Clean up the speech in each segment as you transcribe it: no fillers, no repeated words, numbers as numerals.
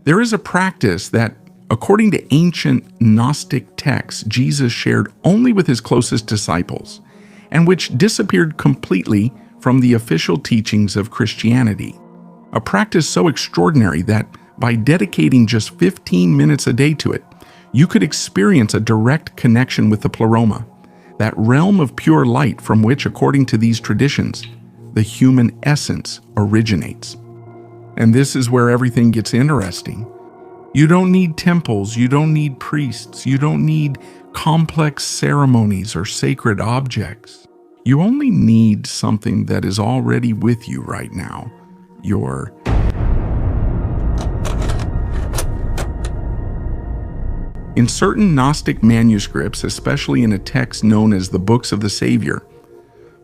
There is a practice that, according to ancient Gnostic texts, Jesus shared only with his closest disciples, and which disappeared completely from the official teachings of Christianity. A practice so extraordinary that, by dedicating just 15 minutes a day to it, you could experience a direct connection with the Pleroma, that realm of pure light from which, according to these traditions, the human essence originates. And this is where everything gets interesting. You don't need temples, you don't need priests, you don't need complex ceremonies or sacred objects. You only need something that is already with you right now, your In certain Gnostic manuscripts, especially in a text known as the Books of the Savior,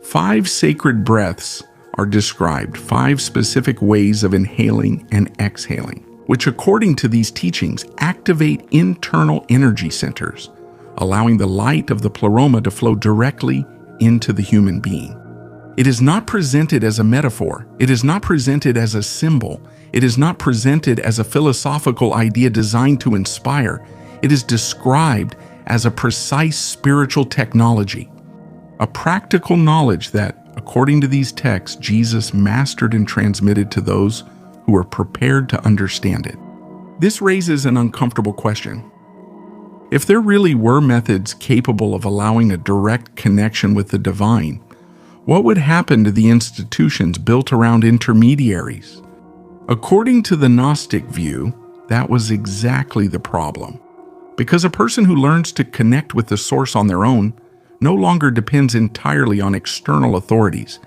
5 sacred breaths are described, 5 specific ways of inhaling and exhaling, which according to these teachings activate internal energy centers, allowing the light of the Pleroma to flow directly into the human being. It is not presented as a metaphor, it is not presented as a symbol, it is not presented as a philosophical idea designed to inspire. It is described as a precise spiritual technology, a practical knowledge that, according to these texts, Jesus mastered and transmitted to those who were prepared to understand it. This raises an uncomfortable question. If there really were methods capable of allowing a direct connection with the divine, what would happen to the institutions built around intermediaries? According to the Gnostic view, that was exactly the problem. Because a person who learns to connect with the source on their own no longer depends entirely on external authorities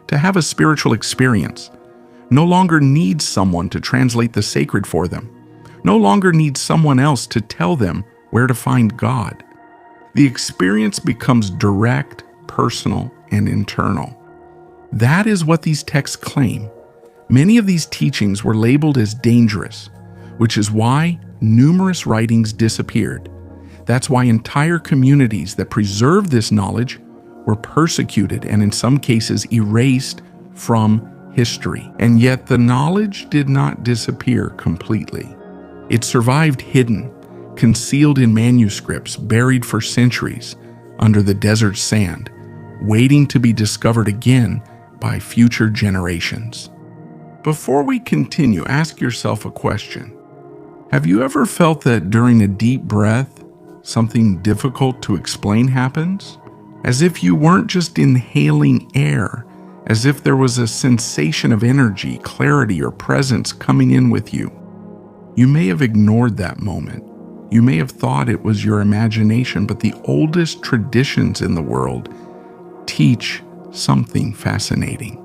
to have a spiritual experience, no longer needs someone to translate the sacred for them, no longer needs someone else to tell them where to find God. The experience becomes direct, personal, and internal. That is what these texts claim. Many of these teachings were labeled as dangerous, which is why numerous writings disappeared. That's why entire communities that preserved this knowledge were persecuted and in some cases erased from history. And yet the knowledge did not disappear completely. It survived hidden, concealed in manuscripts, buried for centuries under the desert sand, waiting to be discovered again by future generations. Before we continue, ask yourself a question. Have you ever felt that during a deep breath, something difficult to explain happens? As if you weren't just inhaling air, as if there was a sensation of energy, clarity, or presence coming in with you. You may have ignored that moment. You may have thought it was your imagination, but the oldest traditions in the world teach something fascinating.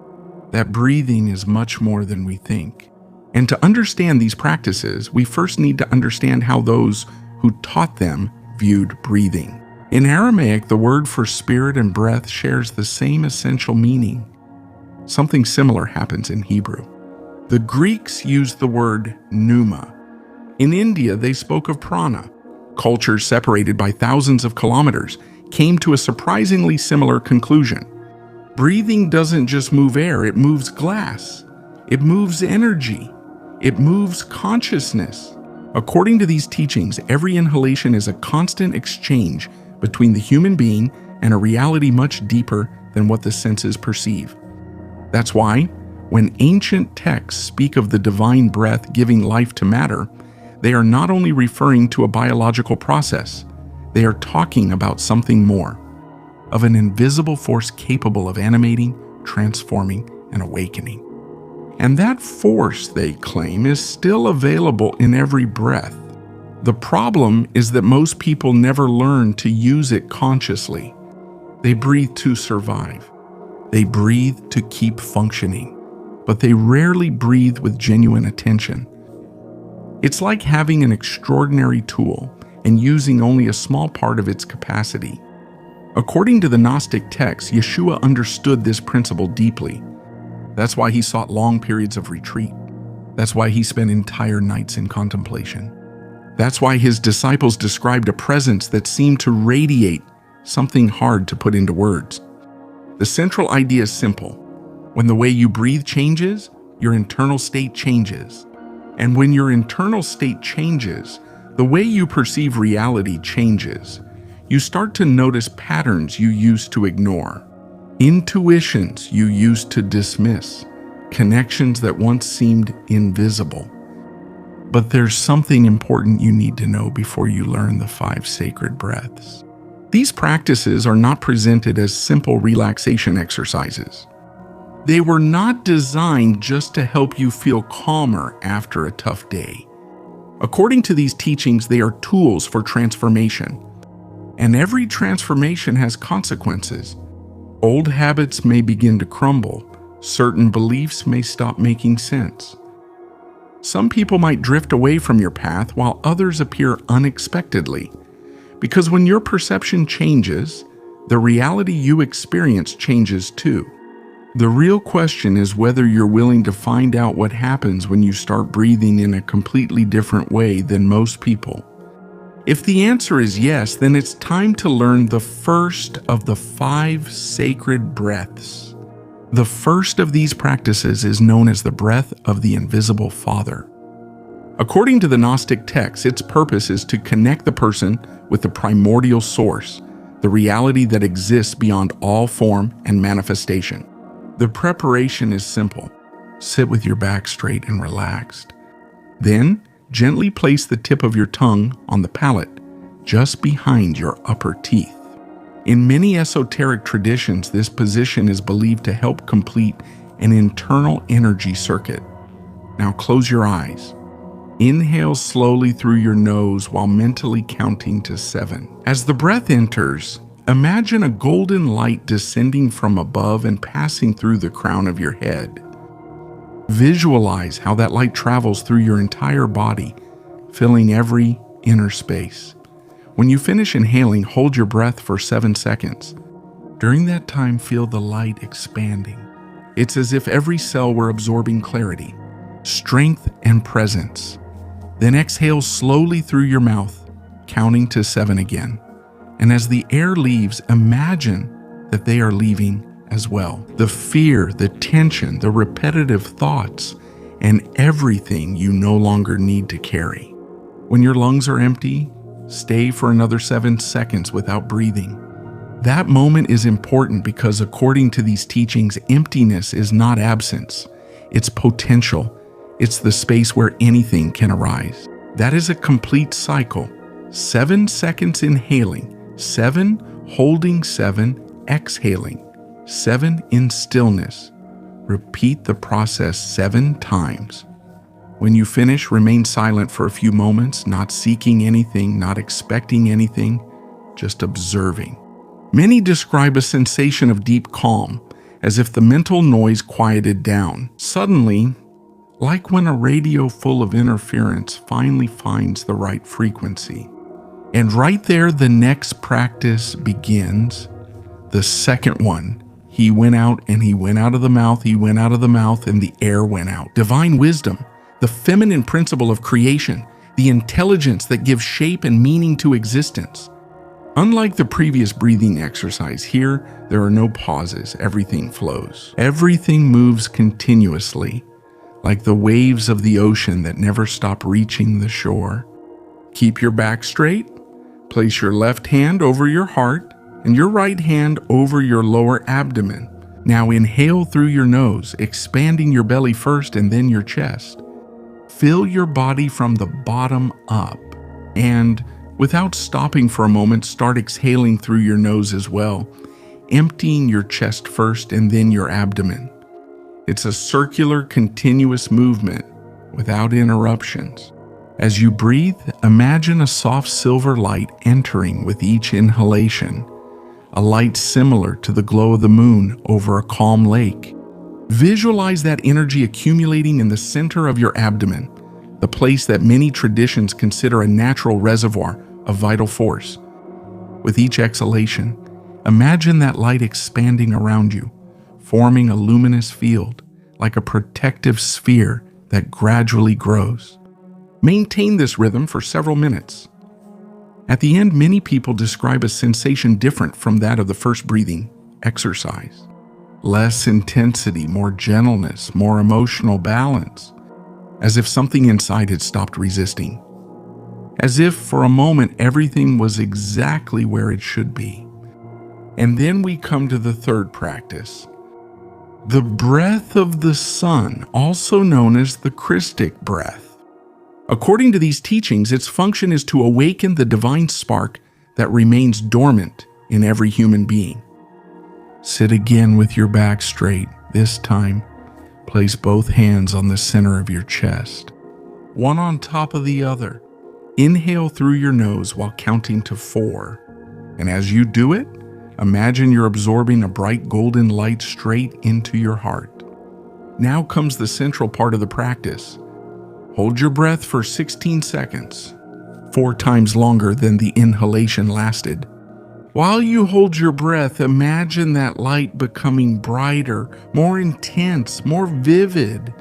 That breathing is much more than we think. And to understand these practices, we first need to understand how those who taught them viewed breathing. In Aramaic, the word for spirit and breath shares the same essential meaning. Something similar happens in Hebrew. The Greeks used the word pneuma. In India, they spoke of prana. Cultures separated by thousands of kilometers came to a surprisingly similar conclusion. Breathing doesn't just move air, it moves glass. It moves energy. It moves consciousness. According to these teachings, every inhalation is a constant exchange between the human being and a reality much deeper than what the senses perceive. That's why, when ancient texts speak of the divine breath giving life to matter, they are not only referring to a biological process, they are talking about something more, of an invisible force capable of animating, transforming, and awakening. And that force, they claim, is still available in every breath. The problem is that most people never learn to use it consciously. They breathe to survive. They breathe to keep functioning, but they rarely breathe with genuine attention. It's like having an extraordinary tool and using only a small part of its capacity. According to the Gnostic texts, Yeshua understood this principle deeply. That's why he sought long periods of retreat. That's why he spent entire nights in contemplation. That's why his disciples described a presence that seemed to radiate something hard to put into words. The central idea is simple. When the way you breathe changes, your internal state changes. And when your internal state changes, the way you perceive reality changes. You start to notice patterns you used to ignore, intuitions you used to dismiss, connections that once seemed invisible. But there's something important you need to know before you learn the 5 sacred breaths. These practices are not presented as simple relaxation exercises. They were not designed just to help you feel calmer after a tough day. According to these teachings, they are tools for transformation. And every transformation has consequences. Old habits may begin to crumble. Certain beliefs may stop making sense. Some people might drift away from your path while others appear unexpectedly. Because when your perception changes, the reality you experience changes too. The real question is whether you're willing to find out what happens when you start breathing in a completely different way than most people. If the answer is yes, then it's time to learn the first of the 5 sacred breaths. The first of these practices is known as the breath of the invisible Father. According to the Gnostic texts, its purpose is to connect the person with the primordial source, the reality that exists beyond all form and manifestation. The preparation is simple. Sit with your back straight and relaxed. Then, gently place the tip of your tongue on the palate, just behind your upper teeth. In many esoteric traditions, this position is believed to help complete an internal energy circuit. Now close your eyes. Inhale slowly through your nose while mentally counting to 7. As the breath enters, imagine a golden light descending from above and passing through the crown of your head. Visualize how that light travels through your entire body, filling every inner space. When you finish inhaling, hold your breath for 7 seconds. During that time, feel the light expanding. It's as if every cell were absorbing clarity, strength, and presence. Then exhale slowly through your mouth, counting to 7 again. And as the air leaves, imagine that they are leaving as well. The fear, the tension, the repetitive thoughts, and everything you no longer need to carry. When your lungs are empty, stay for another 7 seconds without breathing. That moment is important because according to these teachings, emptiness is not absence. It's potential. It's the space where anything can arise. That is a complete cycle. 7 seconds inhaling, 7 holding, 7 exhaling, 7 in stillness. Repeat the process 7 times. When you finish, remain silent for a few moments, not seeking anything, not expecting anything, just observing. Many describe a sensation of deep calm, as if the mental noise quieted down. Suddenly, like when a radio full of interference finally finds the right frequency. And right there, the next practice begins. The second one. He went out and he went out of the mouth, he went out of the mouth, and the air went out. Divine wisdom, the feminine principle of creation, the intelligence that gives shape and meaning to existence. Unlike the previous breathing exercise, here there are no pauses, everything flows. Everything moves continuously, like the waves of the ocean that never stop reaching the shore. Keep your back straight, place your left hand over your heart, and your right hand over your lower abdomen. Now inhale through your nose, expanding your belly first and then your chest. Fill your body from the bottom up, and without stopping for a moment, start exhaling through your nose as well, emptying your chest first and then your abdomen. It's a circular, continuous movement without interruptions. As you breathe, imagine a soft silver light entering with each inhalation, a light similar to the glow of the moon over a calm lake. Visualize that energy accumulating in the center of your abdomen, the place that many traditions consider a natural reservoir of vital force. With each exhalation, imagine that light expanding around you, forming a luminous field, like a protective sphere that gradually grows. Maintain this rhythm for several minutes. At the end, many people describe a sensation different from that of the first breathing exercise. Less intensity, more gentleness, more emotional balance. as if something inside had stopped resisting. As if for a moment everything was exactly where it should be. And then we come to the third practice. The breath of the sun, also known as the Christic breath. According to these teachings, its function is to awaken the divine spark that remains dormant in every human being. Sit again with your back straight. This time, place both hands on the center of your chest, one on top of the other. Inhale through your nose while counting to 4. And as you do it, imagine you're absorbing a bright golden light straight into your heart. Now comes the central part of the practice. Hold your breath for 16 seconds, 4 times longer than the inhalation lasted. While you hold your breath, imagine that light becoming brighter, more intense, more vivid,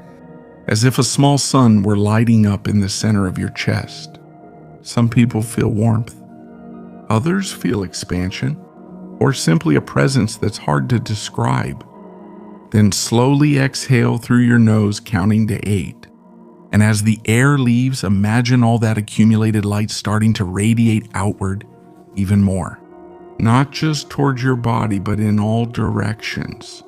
as if a small sun were lighting up in the center of your chest. Some people feel warmth, others feel expansion, or simply a presence that's hard to describe. Then slowly exhale through your nose, counting to 8. And as the air leaves, imagine all that accumulated light starting to radiate outward even more. Not just towards your body, but in all directions.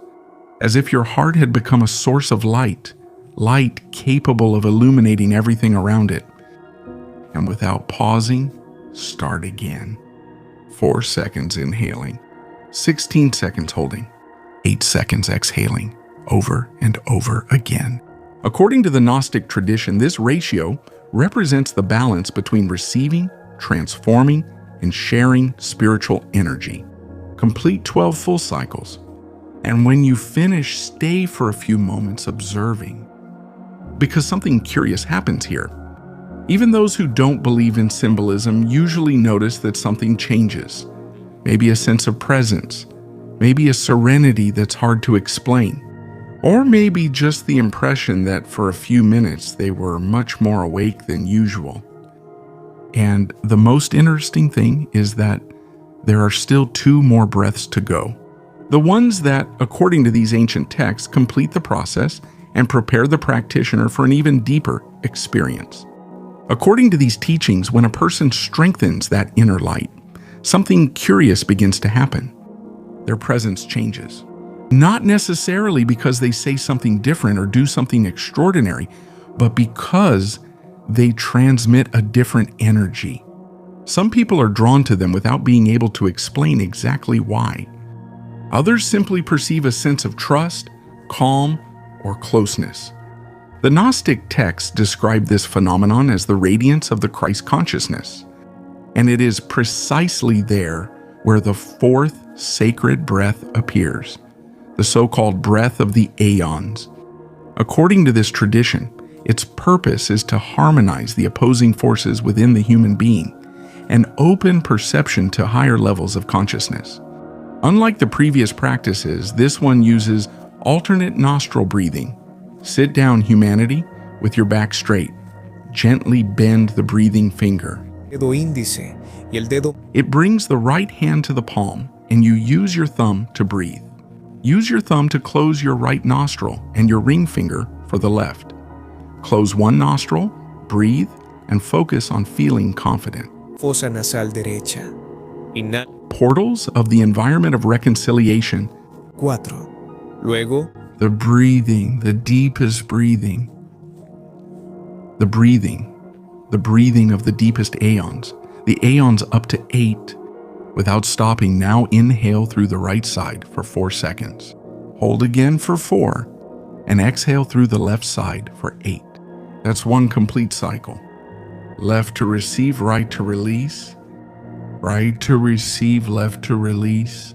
As if your heart had become a source of light, light capable of illuminating everything around it. And without pausing, start again. 4 seconds inhaling, 16 seconds holding, 8 seconds exhaling, over and over again. According to the Gnostic tradition, this ratio represents the balance between receiving, transforming, and sharing spiritual energy. Complete 12 full cycles. And when you finish, stay for a few moments observing. Because something curious happens here. Even those who don't believe in symbolism usually notice that something changes. Maybe a sense of presence, maybe a serenity that's hard to explain, or maybe just the impression that for a few minutes they were much more awake than usual. And the most interesting thing is that there are still 2 more breaths to go. The ones that, according to these ancient texts, complete the process and prepare the practitioner for an even deeper experience. According to these teachings, when a person strengthens that inner light, something curious begins to happen. Their presence changes. Not necessarily because they say something different or do something extraordinary, but because they transmit a different energy. Some people are drawn to them without being able to explain exactly why. Others simply perceive a sense of trust, calm, or closeness. The Gnostic texts describe this phenomenon as the radiance of the Christ consciousness, and it is precisely there where the 4th sacred breath appears, the so-called breath of the Aeons. According to this tradition, its purpose is to harmonize the opposing forces within the human being and open perception to higher levels of consciousness. Unlike the previous practices, this one uses alternate nostril breathing. Sit down, humanity, with your back straight. Gently bend the breathing finger. It brings the right hand to the palm, and you use your thumb to breathe. Use your thumb to close your right nostril and your ring finger for the left. Close one nostril, breathe, and focus on feeling confident. Fosa nasal derecha. Portals of the environment of reconciliation. 4. Luego, the breathing, the deepest breathing. The breathing of the deepest aeons. The aeons up to 8. Without stopping, now inhale through the right side for 4 seconds. Hold again for 4. And exhale through the left side for 8. That's 1 complete cycle. Left to receive, right to release. Right to receive, left to release.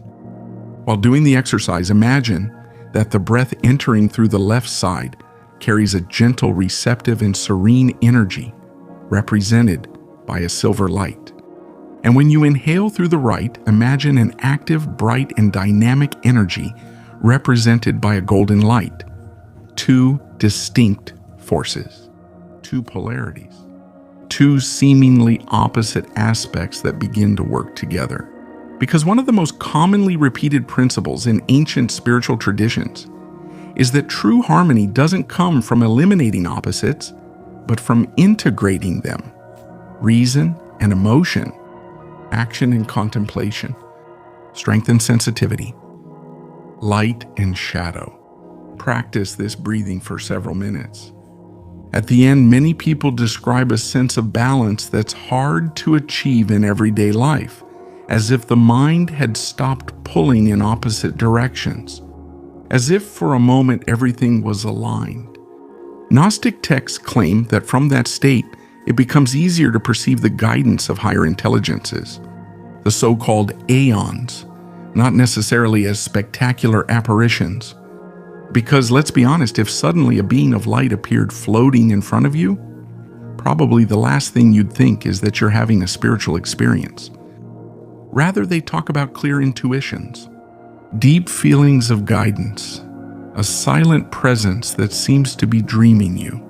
While doing the exercise, imagine that the breath entering through the left side carries a gentle, receptive, and serene energy represented by a silver light. And when you inhale through the right, imagine an active, bright, and dynamic energy represented by a golden light. 2 distinct forces, 2 polarities, 2 seemingly opposite aspects that begin to work together. Because one of the most commonly repeated principles in ancient spiritual traditions is that true harmony doesn't come from eliminating opposites, but from integrating them: reason and emotion, action and contemplation, strength and sensitivity, light and shadow. Practice this breathing for several minutes. At the end, many people describe a sense of balance that's hard to achieve in everyday life, as if the mind had stopped pulling in opposite directions, as if for a moment everything was aligned. Gnostic texts claim that from that state, it becomes easier to perceive the guidance of higher intelligences, the so-called Aeons, not necessarily as spectacular apparitions. Because let's be honest, if suddenly a being of light appeared floating in front of you, probably the last thing you'd think is that you're having a spiritual experience. Rather, they talk about clear intuitions, deep feelings of guidance, a silent presence that seems to be dreaming you.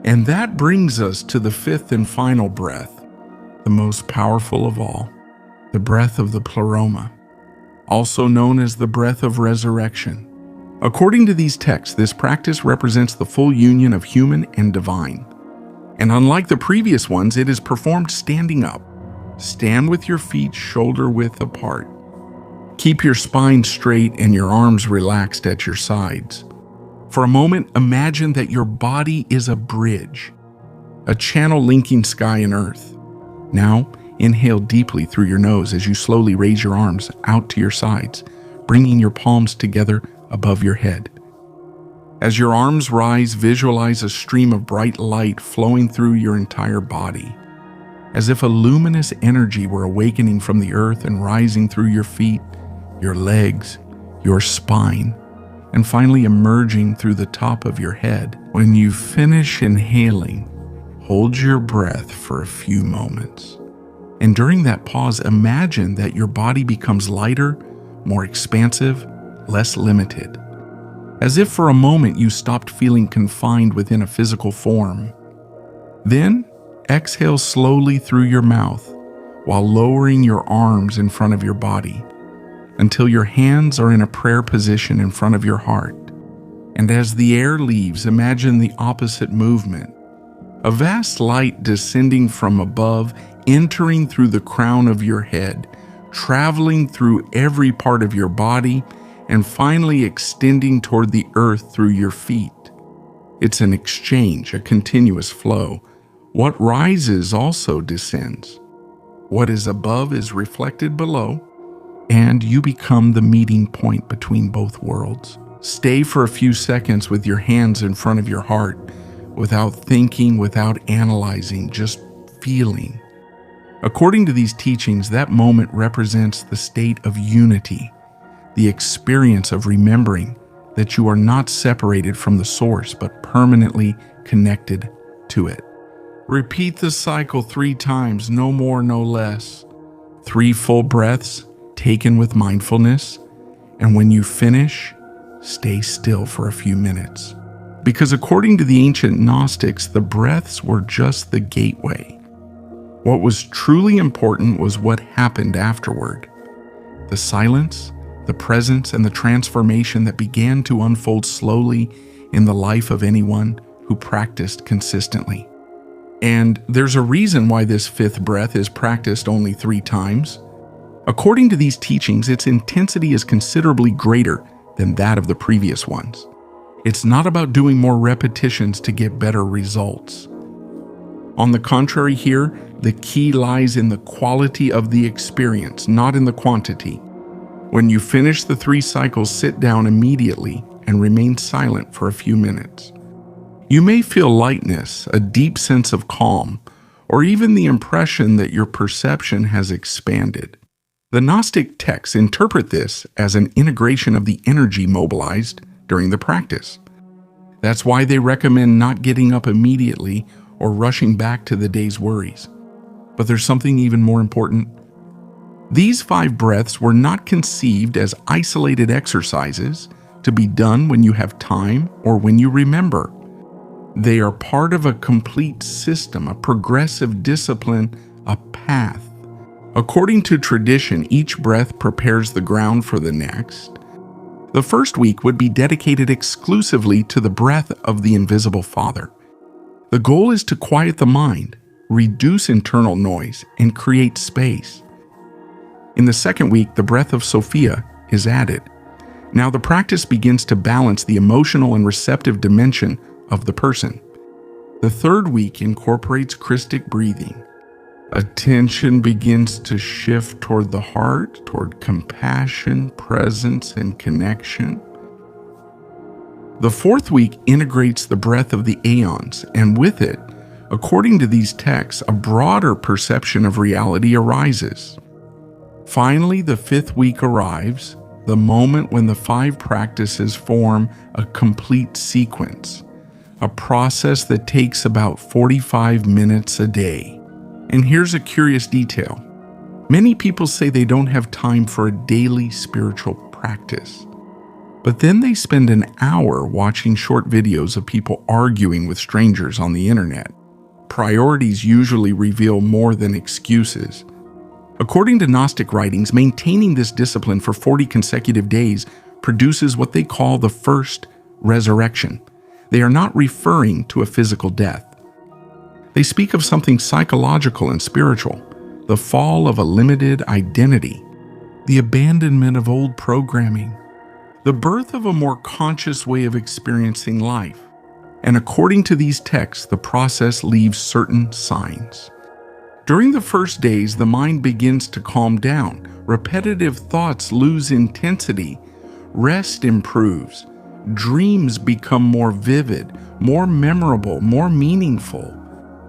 And that brings us to the fifth and final breath, the most powerful of all, the breath of the Pleroma, also known as the breath of resurrection. According to these texts, this practice represents the full union of human and divine. And unlike the previous ones, it is performed standing up. Stand with your feet shoulder-width apart. Keep your spine straight and your arms relaxed at your sides. For a moment, imagine that your body is a bridge, a channel linking sky and earth. Now, inhale deeply through your nose as you slowly raise your arms out to your sides, bringing your palms together above your head. As your arms rise, visualize a stream of bright light flowing through your entire body, as if a luminous energy were awakening from the earth and rising through your feet, your legs, your spine, and finally emerging through the top of your head. When you finish inhaling, hold your breath for a few moments. And during that pause, imagine that your body becomes lighter, more expansive, less limited, as if for a moment you stopped feeling confined within a physical form. Then, exhale slowly through your mouth while lowering your arms in front of your body until your hands are in a prayer position in front of your heart. And as the air leaves, imagine the opposite movement, a vast light descending from above, entering through the crown of your head, traveling through every part of your body, and finally extending toward the earth through your feet. It's an exchange, a continuous flow. What rises also descends. What is above is reflected below, and you become the meeting point between both worlds. Stay for a few seconds with your hands in front of your heart, without thinking, without analyzing, just feeling. According to these teachings, that moment represents the state of unity, the experience of remembering that you are not separated from the source, but permanently connected to it. Repeat the cycle 3 times, no more, no less. 3 full breaths taken with mindfulness, and when you finish, stay still for a few minutes. Because according to the ancient Gnostics, the breaths were just the gateway. What was truly important was what happened afterward. The silence, the presence, and the transformation that began to unfold slowly in the life of anyone who practiced consistently. And there's a reason why this 5th breath is practiced only 3 times. According to these teachings, its intensity is considerably greater than that of the previous ones. It's not about doing more repetitions to get better results. On the contrary here, the key lies in the quality of the experience, not in the quantity. When you finish the 3 cycles, sit down immediately and remain silent for a few minutes. You may feel lightness, a deep sense of calm, or even the impression that your perception has expanded. The Gnostic texts interpret this as an integration of the energy mobilized during the practice. That's why they recommend not getting up immediately or rushing back to the day's worries. But there's something even more important. These 5 breaths were not conceived as isolated exercises to be done when you have time or when you remember. They are part of a complete system, a progressive discipline, a path. According to tradition, each breath prepares the ground for the next. The first week would be dedicated exclusively to the breath of the Invisible Father. The goal is to quiet the mind, reduce internal noise, and create space. In the second week, the breath of Sophia is added. Now the practice begins to balance the emotional and receptive dimension of the person. The third week incorporates Christic breathing. Attention begins to shift toward the heart, toward compassion, presence, and connection. The fourth week integrates the breath of the Aeons, and with it, according to these texts, a broader perception of reality arises. Finally, the fifth week arrives, the moment when the 5 practices form a complete sequence, a process that takes about 45 minutes a day. And here's a curious detail. Many people say they don't have time for a daily spiritual practice, but then they spend an hour watching short videos of people arguing with strangers on the internet. Priorities usually reveal more than excuses. According to Gnostic writings, maintaining this discipline for 40 consecutive days produces what they call the first resurrection. They are not referring to a physical death. They speak of something psychological and spiritual, the fall of a limited identity, the abandonment of old programming, the birth of a more conscious way of experiencing life. And according to these texts, the process leaves certain signs. During the first days, the mind begins to calm down. Repetitive thoughts lose intensity. Rest improves. Dreams become more vivid, more memorable, more meaningful.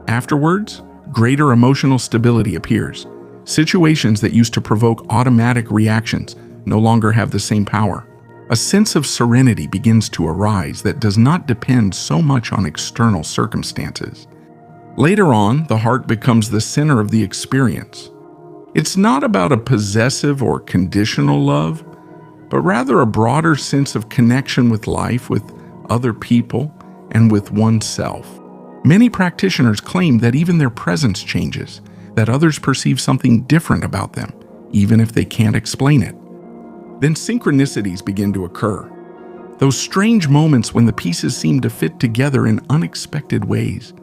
Afterwards, greater emotional stability appears. Situations that used to provoke automatic reactions no longer have the same power. A sense of serenity begins to arise that does not depend so much on external circumstances. Later on, the heart becomes the center of the experience. It's not about a possessive or conditional love, but rather a broader sense of connection with life, with other people, and with oneself. Many practitioners claim that even their presence changes, that others perceive something different about them, even if they can't explain it. Then synchronicities begin to occur. Those strange moments when the pieces seem to fit together in unexpected ways.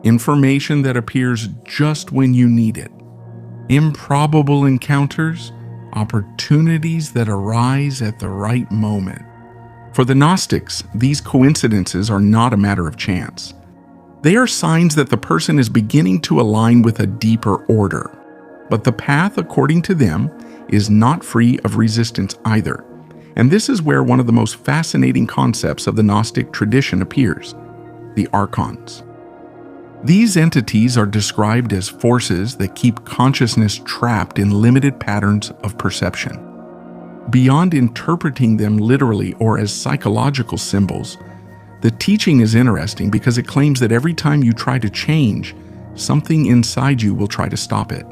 Information that appears just when you need it. Improbable encounters, opportunities that arise at the right moment. For the Gnostics, these coincidences are not a matter of chance. They are signs that the person is beginning to align with a deeper order. But the path, according to them, is not free of resistance either. And this is where one of the most fascinating concepts of the Gnostic tradition appears: the archons. These entities are described as forces that keep consciousness trapped in limited patterns of perception. Beyond interpreting them literally or as psychological symbols, the teaching is interesting because it claims that every time you try to change, something inside you will try to stop it.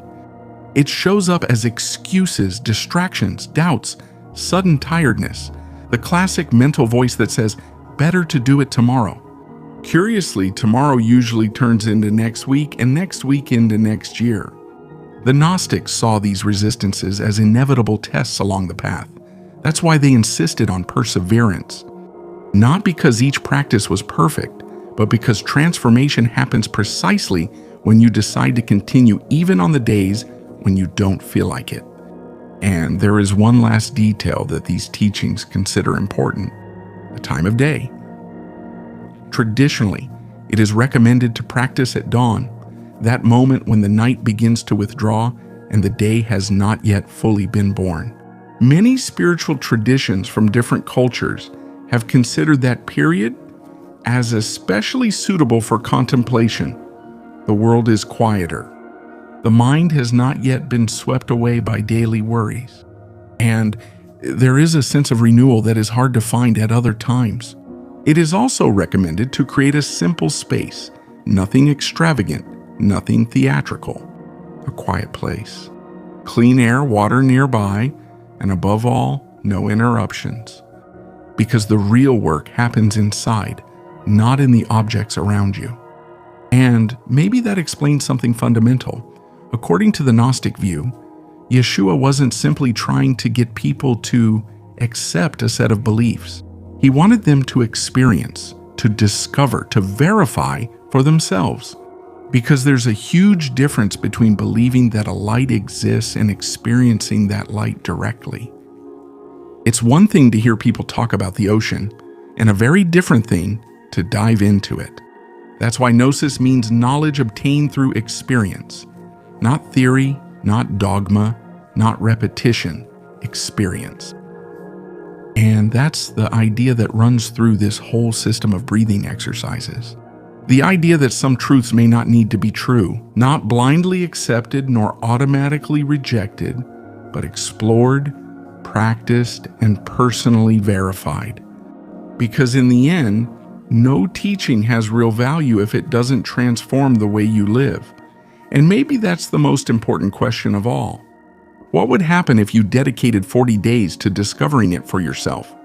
It shows up as excuses, distractions, doubts, sudden tiredness, the classic mental voice that says, better to do it tomorrow. Curiously, tomorrow usually turns into next week and next week into next year. The Gnostics saw these resistances as inevitable tests along the path. That's why they insisted on perseverance. Not because each practice was perfect, but because transformation happens precisely when you decide to continue even on the days when you don't feel like it. And there is one last detail that these teachings consider important: the time of day. Traditionally, it is recommended to practice at dawn, that moment when the night begins to withdraw and the day has not yet fully been born. Many spiritual traditions from different cultures have considered that period as especially suitable for contemplation. The world is quieter. The mind has not yet been swept away by daily worries. And there is a sense of renewal that is hard to find at other times. It is also recommended to create a simple space, nothing extravagant, nothing theatrical, a quiet place. Clean air, water nearby, and above all, no interruptions. Because the real work happens inside, not in the objects around you. And maybe that explains something fundamental. According to the Gnostic view, Yeshua wasn't simply trying to get people to accept a set of beliefs. He wanted them to experience, to discover, to verify for themselves. Because there's a huge difference between believing that a light exists and experiencing that light directly. It's one thing to hear people talk about the ocean, and a very different thing to dive into it. That's why Gnosis means knowledge obtained through experience. Not theory, not dogma, not repetition, experience. And that's the idea that runs through this whole system of breathing exercises. The idea that some truths may not need to be true, not blindly accepted nor automatically rejected, but explored, practiced, and personally verified. Because in the end, no teaching has real value if it doesn't transform the way you live. And maybe that's the most important question of all. What would happen if you dedicated 40 days to discovering it for yourself?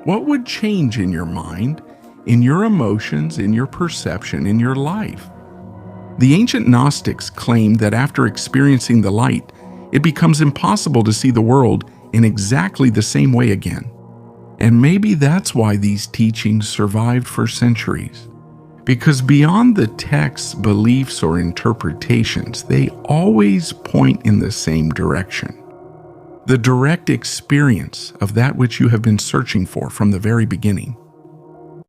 What would change in your mind, in your emotions, in your perception, in your life? The ancient Gnostics claimed that after experiencing the light, it becomes impossible to see the world in exactly the same way again. And maybe that's why these teachings survived for centuries. Because beyond the text's beliefs or interpretations, they always point in the same direction. The direct experience of that which you have been searching for from the very beginning.